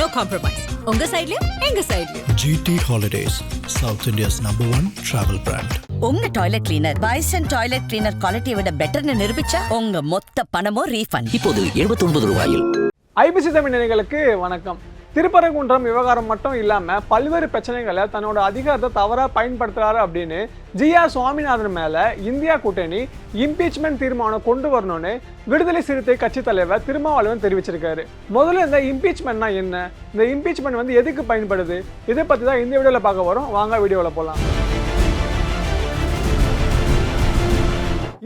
No compromise. உங்க சைடுலயும் எங்க சைடுலயும். GT Holidays, South India's #1 travel brand. உங்க toilet cleaner bison toilet cleaner குவாலிட்டியை விட பெட்டர்னு நிரூபிச்சா உங்க மொத்த பணமும் ரீஃபண்ட். இப்போது 79 ரூபாயில். ஐபிசி தமிழ் நேயர்களுக்கு வணக்கம். திருப்பரங்குன்றம் விவகாரம் மட்டும் இல்லாம பல்வேறு பிரச்சனைகளை தன்னோட அதிகாரத்தை தவறா பயன்படுத்துறாரு அப்படின்னு ஜிஆர் சுவாமிநாதன் மேல இந்தியா கூட்டணி இம்பீச்மெண்ட் தீர்மானம் கொண்டு வரணும்னு விடுதலை சிறுத்தை கட்சி தலைவர் திருமாவளவன் தெரிவிச்சிருக்காரு. முதல்ல இந்த இம்பீச்மெண்ட்னா என்ன, இந்த இம்பீச்மெண்ட் வந்து எதுக்கு பயன்படுது, இதை பத்தி தான் இந்த வீடியோல பார்க்க வரோம். வாங்க வீடியோல போலாம்.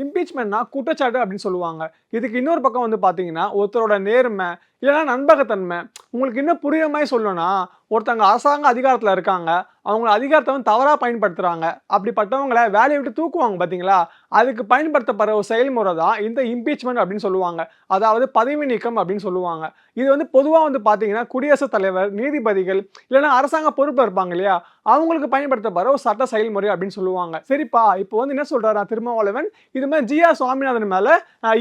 இம்பீச்மெண்ட்னா குற்றச்சாட்டு அப்படின்னு சொல்லுவாங்க. இதுக்கு இன்னொரு பக்கம் வந்து பார்த்தீங்கன்னா ஒருத்தரோட நேர்மை இல்லைன்னா நண்பகத்தன்மை. உங்களுக்கு இன்னும் புரியுற மாதிரி சொல்லணும்னா, ஒருத்தவங்க அரசாங்க அதிகாரத்தில் இருக்காங்க, அவங்க அதிகாரத்தை வந்து தவறாக பயன்படுத்துகிறாங்க, அப்படிப்பட்டவங்களை வேலையை விட்டு தூக்குவாங்க பார்த்தீங்களா, அதுக்கு பயன்படுத்தப்படுற ஒரு செயல்முறை தான் இந்த இம்பீச்மெண்ட் அப்படின்னு சொல்லுவாங்க. அதாவது பதவி நீக்கம் அப்படின்னு சொல்லுவாங்க. இது வந்து பொதுவாக வந்து பார்த்தீங்கன்னா குடியரசுத் தலைவர், நீதிபதிகள் இல்லைன்னா அரசாங்க பொறுப்பு இருப்பாங்க இல்லையா, அவங்களுக்கு பயன்படுத்தப்படுற ஒரு சட்ட செயல்முறை அப்படின்னு சொல்லுவாங்க. சரிப்பா, இப்போ வந்து என்ன சொல்றாரு திருமாவளவன், இது மாதிரி ஜிஆர் சுவாமிநாதன் மேல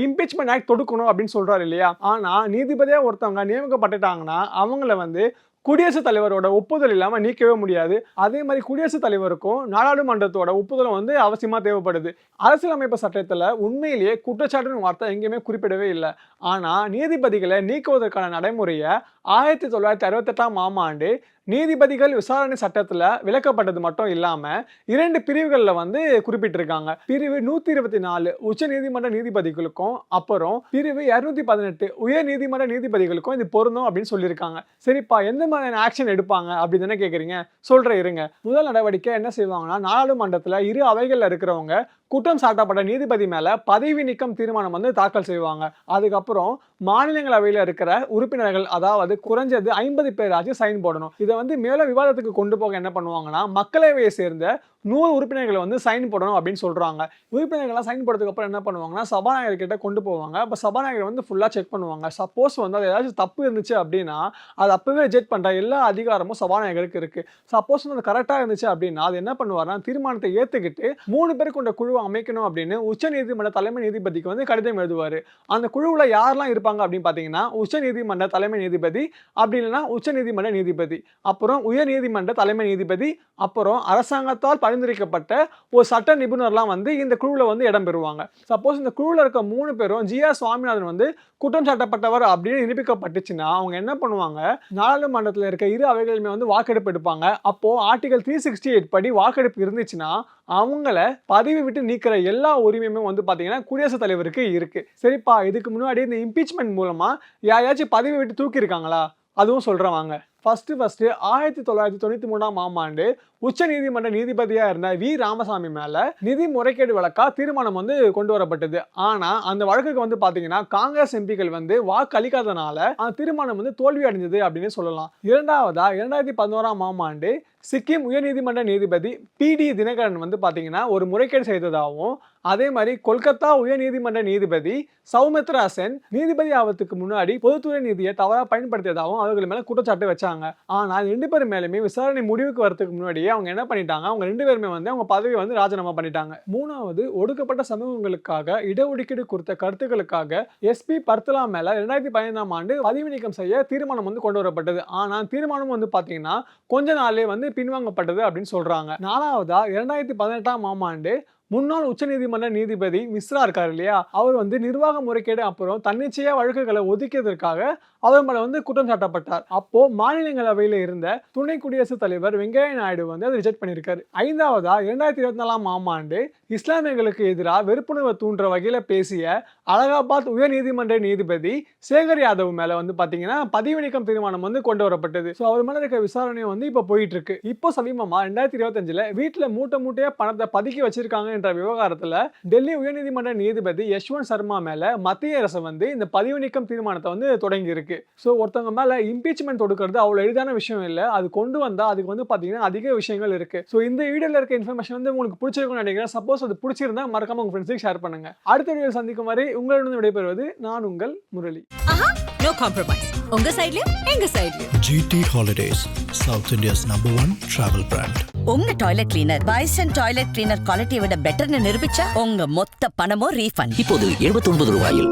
இம்பீச்மெண்ட் ஆக்ட் தொடுக்கணும் அப்படின்னு சொல்றாரு இல்லையா. ஆனா நீதிபதியா ஒருத்தவங்க நியமிக்கப்பட்டுட்டாங்கன்னா அவங்கள வந்து குடியரசுத் தலைவரோட ஒப்புதல் இல்லாமல் நீக்கவே முடியாது. அதே மாதிரி குடியரசுத் தலைவருக்கும் நாடாளுமன்றத்தோட ஒப்புதலும் வந்து அவசியமாக தேவைப்படுது. அரசியலமைப்பு சட்டத்தில் உண்மையிலேயே குற்றச்சாட்டுன்னு வார்த்தை எங்கேயுமே குறிப்பிடவே இல்லை. ஆனால் நீதிபதிகளை நீக்குவதற்கான நடைமுறையை 1968ஆம் ஆண்டு நீதிபதிகள் விசாரணை சட்டத்தில் விளக்கப்பட்டது மட்டும் இல்லாமல் 2 பிரிவுகளில் வந்து குறிப்பிட்டிருக்காங்க. பிரிவு 124 உச்ச நீதிமன்ற நீதிபதிகளுக்கும் அப்புறம் பிரிவு 218 உயர் நீதிமன்ற நீதிபதிகளுக்கும் இது பொருந்தும் அப்படின்னு சொல்லியிருக்காங்க. சரிப்பா, எந்த மாதிரியான ஆக்ஷன் எடுப்பாங்க அப்படி தானே கேட்குறீங்க. சொல்கிறேன் இருங்க. முதல் நடவடிக்கை என்ன செய்வாங்கன்னா, நாடாளுமன்றத்தில் இரு அவைகளில் இருக்கிறவங்க குற்றம் சாட்டப்பட்ட நீதிபதி மேல பதவி நீக்கம் தீர்மானம் வந்து தாக்கல் செய்வாங்க. அதுக்கப்புறம் மாநிலங்களவையில் இருக்கிற உறுப்பினர்கள், அதாவது குறைஞ்சது 50 பேராச்சு சைன் போடணும். இதை வந்து மேல விவாதத்துக்கு கொண்டு போக என்ன பண்ணுவாங்கன்னா, மக்களவையை சேர்ந்த 100 உறுப்பினர்களை வந்து சைன் போடணும் அப்படின்னு சொல்றாங்க. உறுப்பினர்கள்லாம் சைன் போடுறதுக்கு அப்புறம் என்ன பண்ணுவாங்கன்னா, சபாநாயகர் கிட்ட கொண்டு போவாங்க. அப்போ சபாநாயகர் வந்து ஃபுல்லா செக் பண்ணுவாங்க. சப்போஸ் வந்து அது ஏதாச்சும் தப்பு இருந்துச்சு அப்படின்னா அது அப்பவே ரிஜெக்ட் பண்ற எல்லா அதிகாரமும் சபாநாயகருக்கு இருக்கு. சப்போஸ் அது கரெக்டா இருந்துச்சு அப்படின்னா அது என்ன பண்ணுவாருன்னா, தீர்மானத்தை ஏத்துக்கிட்டு 3 பேர் கொண்ட குழு அமைக்கணும் அப்படின்னு உச்ச நீதிமன்ற தலைமை நீதிபதிக்கு வந்து கடிதம் எழுதுவாரு. அந்த குழுவுல யாரெல்லாம் இருப்பாங்க அப்படின்னு பாத்தீங்கன்னா, உச்ச நீதிமன்ற தலைமை நீதிபதி, அப்படி இல்லைன்னா உச்ச நீதிமன்ற நீதிபதி, அப்புறம் உயர் நீதிமன்ற தலைமை நீதிபதி, அப்புறம் அரசாங்கத்தால் பரிந்துரைக்கப்பட்ட ஒரு சட்ட நிபுணர்லாம் வந்து இந்த குழுவில் வந்து இடம் பெறுவாங்க. சப்போஸ் இந்த குழுவில் இருக்க 3 பேரும் ஜிஆர் சுவாமிநாதன் வந்து குற்றம் சாட்டப்பட்டவர் அப்படின்னு நிரூபிக்கப்பட்டுச்சுன்னா அவங்க என்ன பண்ணுவாங்க, நாடாளுமன்றத்தில் இருக்க இரு அவைகளுமே வந்து வாக்கெடுப்பு எடுப்பாங்க. அப்போ ஆர்டிகல் 368 படி வாக்கெடுப்பு இருந்துச்சுன்னா அவங்கள பதவி விட்டு நீக்கிற எல்லா உரிமையுமே வந்து பாத்தீங்கன்னா குடியரசுத் தலைவருக்கு இருக்கு. சரிப்பா, இதுக்கு முன்னாடி இந்த இம்பீச்மெண்ட் மூலமா யாராச்சும் பதவி விட்டு தூக்கி இருக்காங்களா, அதுவும் சொல்றேன் வாங்க. ஃபர்ஸ்ட் 1993ஆம் ஆண்டு உச்ச நீதிமன்ற நீதிபதியா இருந்த வி ராமசாமி மேல நிதி முறைகேடு வழக்கா தீர்மானம் வந்து கொண்டு வரப்பட்டது. ஆனா அந்த வழக்குக்கு வந்து பாத்தீங்கன்னா காங்கிரஸ் எம்பிக்கள் வந்து வாக்கு அளிக்காதனால அந்த தீர்மானம் வந்து தோல்வி அடைஞ்சது அப்படின்னு சொல்லலாம். இரண்டாவதா 2011ஆம் ஆண்டு சிக்கிம் உயர்நீதிமன்ற நீதிபதி PD தினகரன் வந்து பாத்தீங்கன்னா ஒரு முறைகேடு செய்ததாகவும், அதே மாதிரி கொல்கத்தா உயர்நீதிமன்ற நீதிபதி சௌமித்ரா சென் நீதிபதி ஆவதுக்கு முன்னாடி பொதுத்துறை நிதியை தவறா பயன்படுத்தியதாகவும் அவர்கள் மேல குற்றச்சாட்டு வச்சாங்க. ஆனா 2 பேர் மேலுமே விசாரணை முடிவுக்கு வரதுக்கு முன்னாடியே அவங்க என்ன பண்ணிட்டாங்க, அவங்க 2 பேருமே வந்து அவங்க பதவியை வந்து ராஜினாமா பண்ணிட்டாங்க. மூணாவது, ஒடுக்கப்பட்ட சமூகங்களுக்காக இடஒதுக்கீடு குறித்த கருத்துக்களுக்காக SP பர்த்தலா மேல 2015ஆம் ஆண்டு பதவி நீக்கம் செய்ய தீர்மானம் வந்து கொண்டு வரப்பட்டது. ஆனா தீர்மானம் வந்து பாத்தீங்கன்னா கொஞ்ச நாளே வந்து பின்வாங்கப்பட்டது அப்படின்னு சொல்றாங்க. நாலாவதா 2018ஆம் ஆண்டு முன்னாள் உச்சநீதிமன்ற நீதிபதி மிஸ்ரா இருக்காரு இல்லையா, அவர் வந்து நிர்வாக முறைகேடு அப்புறம் தன்னிச்சையா வழக்குகளை ஒதுக்கியதற்காக அவர் மேல வந்து குற்றம் சாட்டப்பட்டார். அப்போ மாநிலங்களவையில இருந்த துணை குடியரசுத் தலைவர் வெங்கையா நாயுடு வந்து அதை ரிஜெக்ட் பண்ணியிருக்காரு. ஐந்தாவதா 2024ஆம் ஆண்டு இஸ்லாமியர்களுக்கு எதிராக வெறுப்புணர்வை தூண்டுற வகையில பேசிய அலகாபாத் உயர் நீதிமன்ற நீதிபதி சேகர் யாதவ் மேல வந்து பாத்தீங்கன்னா பதவி நீக்கம் தீர்மானம் வந்து கொண்டு வரப்பட்டது. அவர் மேல இருக்க விசாரணை வந்து இப்ப போயிட்டு இருக்கு. இப்போ சமீபமா 2025ல வீட்டுல மூட்டையா பணத்தை பதுக்கி வச்சிருக்காங்க என்ற விவகாரத்துல டெல்லி உயர்நீதிமன்ற நீதிபதி யஷ்வந்த் சர்மா மேல மத்திய அரசு வந்து இந்த பதவி நீக்கம் தீர்மானத்தை வந்து தொடங்கி இருக்கு. ஸோ ஒருத்தவங்க மேல இம்பீச்மெண்ட் கொடுக்கறது அவ்வளவு எளிதான விஷயம் இல்லை. அது கொண்டு வந்தா அதுக்கு வந்து பாத்தீங்கன்னா அதிக விஷயங்கள் இருக்கு. ஸோ இந்த வீடியோல இருக்க இன்ஃபர்மேஷன் வந்து உங்களுக்கு பிடிச்சிருக்கும்னு நினைக்கிறேன். சப்போஸ் அது பிடிச்சிருந்தா மறக்காம உங்க ஃப்ரெண்ட்ஸுக்கு ஷேர் பண்ணுங்க. அடுத்த வீடியோ சந்திக்கும் வரை உங்களிடம் விடைபெறுவது நான் உங்கள் முரளி. No compromise. உங்க சைடுலயும் எங்க சைடுலயும். GT Holidays, South India's #1 travel brand. உங்க toilet cleaner bison toilet cleaner குவாலிட்டியை விட பெட்டர்னு நிரூபிச்சா உங்க மொத்த பணமும் ரீஃபண்ட். இப்போது 79 ரூபாயில்.